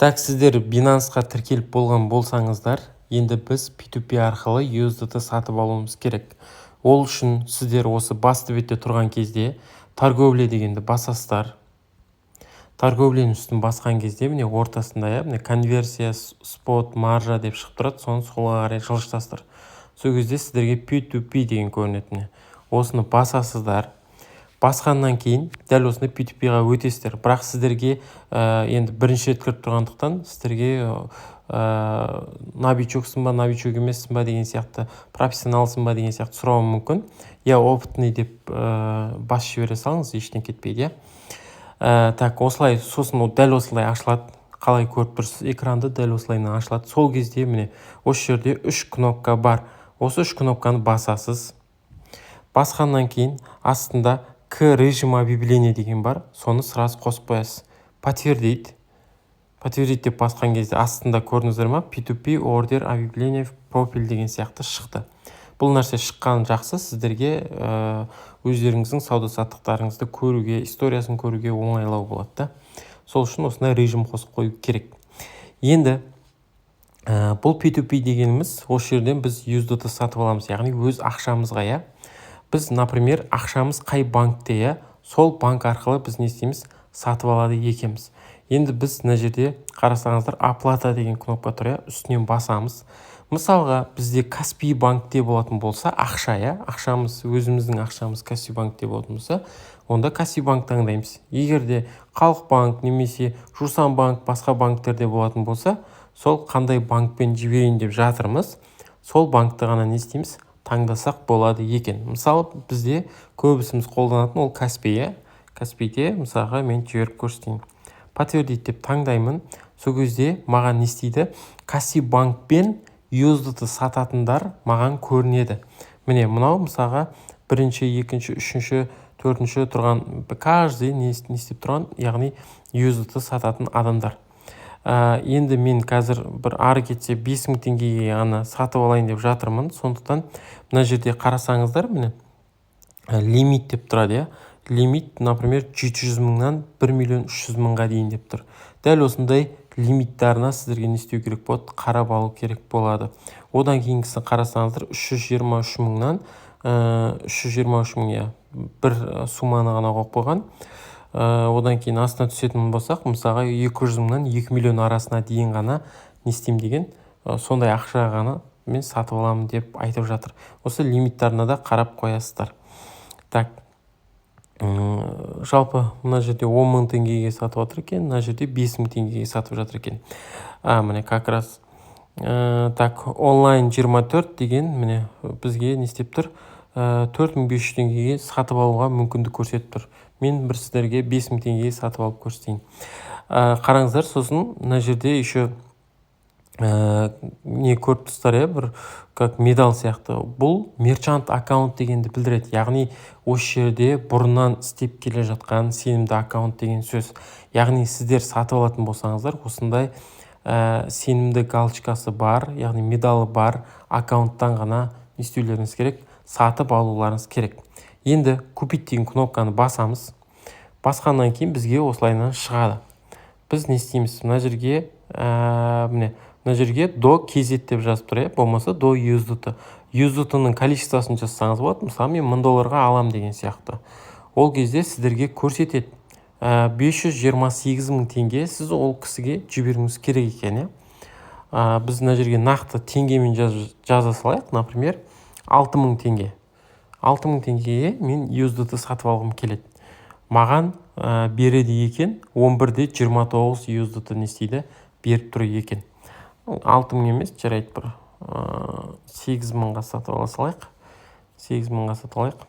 Так, сіздер Binance'қа тіркеліп болған болсаңыздар, енді біз P2P арқылы USDT сатып алуымыз керек. Ол үшін сіздер осы басты бетте тұрған кезде торговля дегенді басасыздар. Торговляның үстін басқан кезде міне ортасында міне конверсия, спот, маржа деп шығып тұрады, соны солға қарай жылжытасыздар. Сол кезде сіздерге P2P деген көрінеді. Осыны басасыздар. Басқаннан кейін дәл осыны P2P-ға өтесіздер. Бірақ сіздерге енді бірінші рет кіріп тұрғандықтан сіздерге новичоксың ба, новичок емессің ба деген сияқты, профессионалсың ба деген сияқты сұрауы мүмкін. Я опытный деп бас жібере салыңыз, ештен кетпейді. Так, осылай, сосын дәл осылай ашылады. Қалай көріп тұрсыз экранды, дәл осылайынан ашылады. Сол кезде міне осы жерде 3 кнопка бар. Осы 3 кнопканы басасыз. Басқаннан кейін астында к режим объявления деген бар, соны сразу қосып қоясыз. Подтвердить деп басқан кезде астында көрдіңіздер ма? P2P order объявление профиль деген сияқты шықты. Бұл нәрсе шыққан жақсы, сіздерге өздеріңіздің сауда-саттықтарыңызды көруге, историясын көруге оңайлау болады. Сол үшін осындай режим қосып қою керек. Енді бұл P2P дегеніміз, осы жерден біз USDT сатып аламыз, яғни өз ақшамызға. Біз, например, ақшамыз қай банкте, сол банк арқылы біз не істейміз? Сатып алады екенбіз. Енді біз мына жерде қарасаңыздар, оплата деген кнопка тұр, үстінен басамыз. Мысалға, бізде Каспий банкте болатын болса, ақшамыз, өзіміздің ақшамыз Каспий банкте болатын болса, онда Каспий банк таңдаймыз. Егер де Халық банк немесе Жусан банк, басқа банктерде болатын болса, сол қандай банкпен жіберейін деп жатырмыз, сол банкты ғана не істейміз? Таңдасақ болады екен. Мысалы, бізде көбісіміз қолданатын ол Каспий. Каспийде, мысалға, мен жіберіп көрсетейін. Подтвердить деп таңдаймын. Сол кезде маған не істейді? Каспий банкпен USDT сататындар маған көрінеді. Міне, мынау мысалға бірінші, екінші, үшінші, төртінші тұрған, каждый не істеп тұрған, яғни USDT сататын адамдар. Енді мен қазір бір ары кетсе 5000 теңгеге ғана сатып алайын деп жатырмын. Сондықтан мына жерде қарасаңыздар, міне лимит деп тұрады. Лимит, например, 700 мыңнан 1 300 мыңға дейін деп тұр. Дәл осындай лимиттарына сіздерге не істеу керек болады? Қарап алу керек болады. Одан кейінгісін қарасаңыздар, 323 мыңнан 323 мың, бір сумманы ғана қойып қойған. Одан кейін астына түсетін болсақ, мысалға 200 мыңнан 2 миллион арасына дейін ғана не істеймін деген, сондай ақша ғана мен сатып аламын деп айтып жатыр. Осы лимиттарына да қарап қоясыздар. Так, жалпы мына жерде 10 мың теңгеге сатып жатыр екен, мына жерде 5 мың теңгеге сатып жатыр екен. Міне как раз. Так, онлайн 24 деген міне бізге не істеп тұр? 4500 теңгеге сатып алуға мүмкіндік көрсетіп тұр. Мен бір сіздерге 5000 теңгеге сатып алып көрсетейін. Қараңыздар, сосын мына жерде еще не көріп тұрсыздар, бір как медал сияқты. Бұл мерчант аккаунт дегенді білдіреді. Яғни осы жерде бұрыннан істеп келе жатқан сенімді аккаунт деген сөз. Яғни сіздер сатып алатын болсаңыздар, осындай сенімді галочкасы бар, яғни медалы бар аккаунттан ғана не істеулеріңіз керек? Сатып алуларыңыз керек. Енді купить деген кнопканы басамыз. Басқаннан кейін бізге осылайынан шығады. Біз не істейміз? Мына жерге мына жерге до KZ деп жазып тұр, болмаса до USDT. USDT-ның количествосын жазсаңыз болады. Мысалы, мен $1000-ға алам деген сияқты. Ол кезде сіздерге көрсетеді. 528 мың теңге сіз ол кісіге жіберуіңіз керек екен. Біз мына жерге нақты теңгемен жаза салайық. Например, 6000 теңге. 6000 теңгеге мен USDT сатып алғым келеді. Маған береді екен 11.29 USDT не істейді? Беріп тұр екен. 6000 емес, жарайды, бір 8000-ға сатып ала салайық. 8000-ға сатып алайық.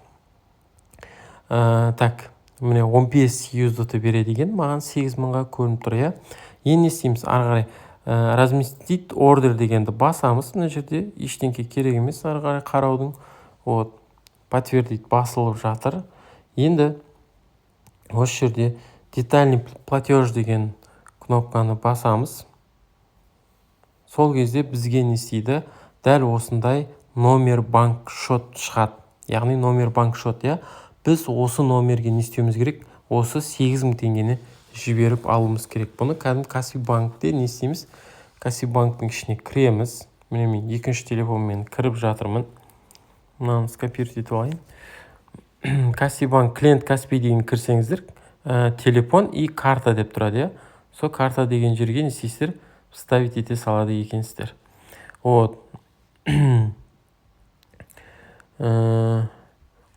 Так, міне 15 USDT береді екен, маған 8000-ға көрініп тұр. Енді не істейміз? Ары қарай разместить ордер дегенді басамыз. Мына жерде ештеңке керек емес, ары қарай қараудың. Подтвердить басылып жатыр. Енді осы жерде детальный платеж деген кнопканы басамыз. Сол кезде бізге не істейді? Дәл осындай номер банк шот шығады. Яғни номер банк шот. Біз осы номерге не істеуіміз керек? Осы 8000 теңгені жіберіп алуымыз керек. Бұны кәдімгі Каспи банкте не істейміз? Каспи банктың ішіне кіреміз. Міне мен екінші телефонмен кіріп жатырмын. Мынаны скопировать етіп алайын. Каспи банк, клиент Каспи деген кірсеңіздер, телефон и карта деп тұрады, иә. Сол карта деген жерге не істейсіздер? Вставить ете салады екенсіздер. Вот.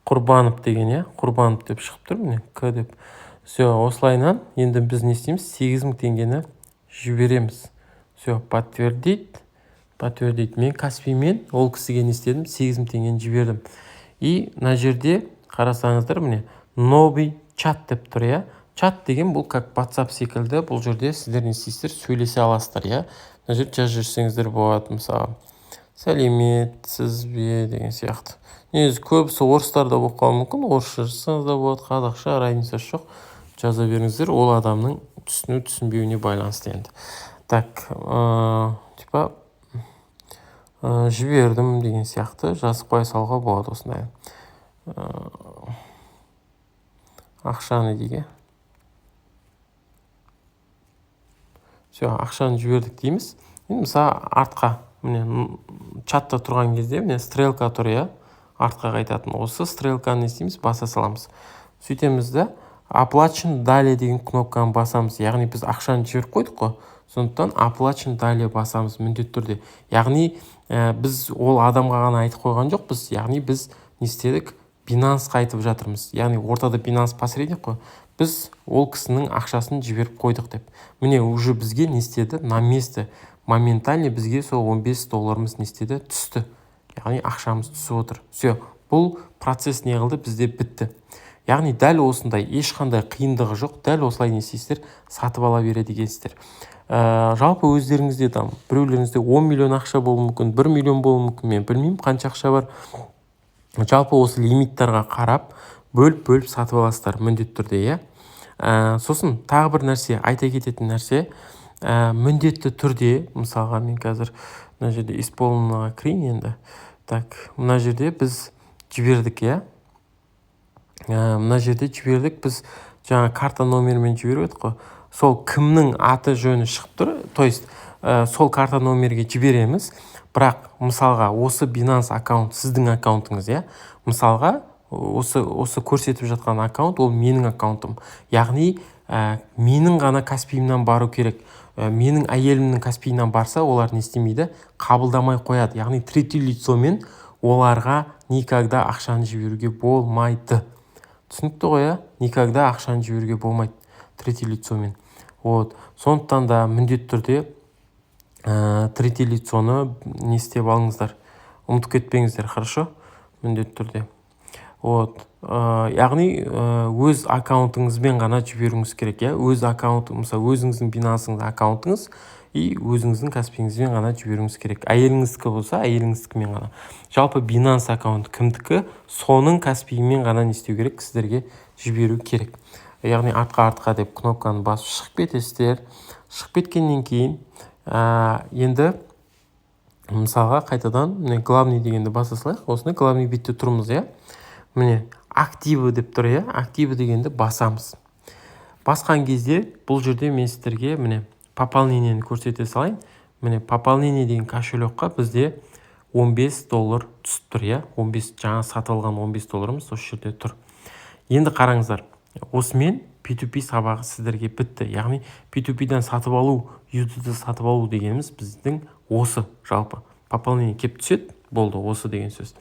Құрбанов деген, иә. Құрбанов деп шығып тұр, міне, К деп. Все, осылайынан енді біз не істейміз? 8000 теңгені жібереміз. Все, подтвердить. Мен Каспимен ол кісіге не істедім? 8000 теңгені жібердім. И мына жерде қарасаңыздар, міне, новый чат деп тұр, иә. Чат деген бұл как WhatsApp секілді. Бұл жерде сіздер не істейсіздер? Сөйлесе аласыздар, иә. Мына жерде жазып жүрсеңіздер болады, мысалы. Сәлеметсіз бе деген сияқты. Негізі көбісі орыстарда болып қалуы мүмкін. Орысша жазсаңыз да болады, қазақша, разницасы жоқ. Жаза беріңіздер, ол адамның түсіну түсінбеуіне байланысты енді. Так, типа жібердім деген сияқты жазып қоя салуға болады осындай. Ақшаны дейге. Все, ақшаны жібердік дейміз. Енді мысалы артқа, міне чатта тұрған кезде міне стрелка тұр, иә. Артқа қайтатын. Осы стрелканы не істейміз? Баса саламыз. Сөйтеміз де оплачен далее деген кнопканы басамыз. Яғни біз ақшаны жіберіп қойдық қой. Сондықтан оплачен далее басамыз міндетті түрде. Яғни біз ол адамға ғана айтып қойған жоқпыз. Яғни біз не істедік? Binance'ға айтып жатырмыз. Яғни ортада Binance посредник қой. Біз ол кісінің ақшасын жіберіп қойдық деп. Міне уже бізге не істеді? На месте моментально бізге сол $15 не істеді? Түсті. Яғни ақшамыз түсіп отыр. Все, бұл процесс не қылды? Бізде бітті. Яғни дәл осындай ешқандай қиындығы жоқ. Дәл осылай не істейсіздер? Сатып ала береді екенсіздер. Жалпы өздеріңізде там біреулеріңізде 10 миллион ақша болуы мүмкін, 1 миллион болуы мүмкін, мен білмеймін қанша ақша бар. Жалпы осы лимиттарға қарап бөліп сатып аласыздар міндетті түрде, иә. Сосын тағы бір нәрсе, айта кететін нәрсе, міндетті түрде, мысалға мен қазір мына жерде исполненныйға кірейін енді. Так, мына жерде біз жібердік, иә. Мына жерде жібердік, біз жаңа карта номермен жіберіп едік қой. Сол кімнің аты жөні шығып тұр, то есть сол карта номерге жібереміз. Бірақ мысалға осы Binance аккаунт сіздің аккаунтыңыз, иә. Мысалға осы көрсетіп жатқан аккаунт ол менің аккаунтым. Яғни менің ғана Каспиімнен бару керек. Менің әйелімнің Каспиінен барса, олар не істемейді? Қабылдамай қояды. Яғни третий лицомен оларға никогда ақшаны жіберуге болмайды. Түсінікті ғой, иә? Никогда ақшаны жіберуге болмайды третий лицомен. Вот. Сондықтан да міндетті түрде третий лицоны не істеп алыңыздар. Ұмытып кетпеңіздер, хорошо? Міндетті түрде. Вот. Яғни өз аккаунтыңызбен ғана жіберуіңіз керек, иә? Өз аккаунтыңыз, мысалы өзіңіздің Binance'ыңыз аккаунтыңыз и өзіңіздің Каспиіңізбен ғана жіберуіңіз керек. Әйеліңіздікі болса, әйеліңіздікімен ғана. Жалпы Binance аккаунт кімдікі, соның Каспиімен ғана не істеу керек? Сіздерге жіберу керек. Яғни артқа деп кнопканы басып шығып кетесіздер. Шығып кеткеннен кейін енді мысалға қайтадан міне главный дегенді баса салайық. Осыны главный бетте тұрмыз, иә. Міне активі деп тұр, иә. Активі дегенді басамыз. Басқан кезде бұл жерде мен сіздерге міне пополнениені көрсете салайын. Міне пополнение деген кошелекқа бізде $15 түсіп тұр, иә. 15 жаңа сатылған $15 осы жерде тұр. Енді қараңыздар. Осымен P2P сабағы сіздерге бітті. Яғни P2P-дан сатып алу, USDT сатып алу дегеніміз біздің осы жалпы. Пополнение кеп түседі, болды осы деген сөз.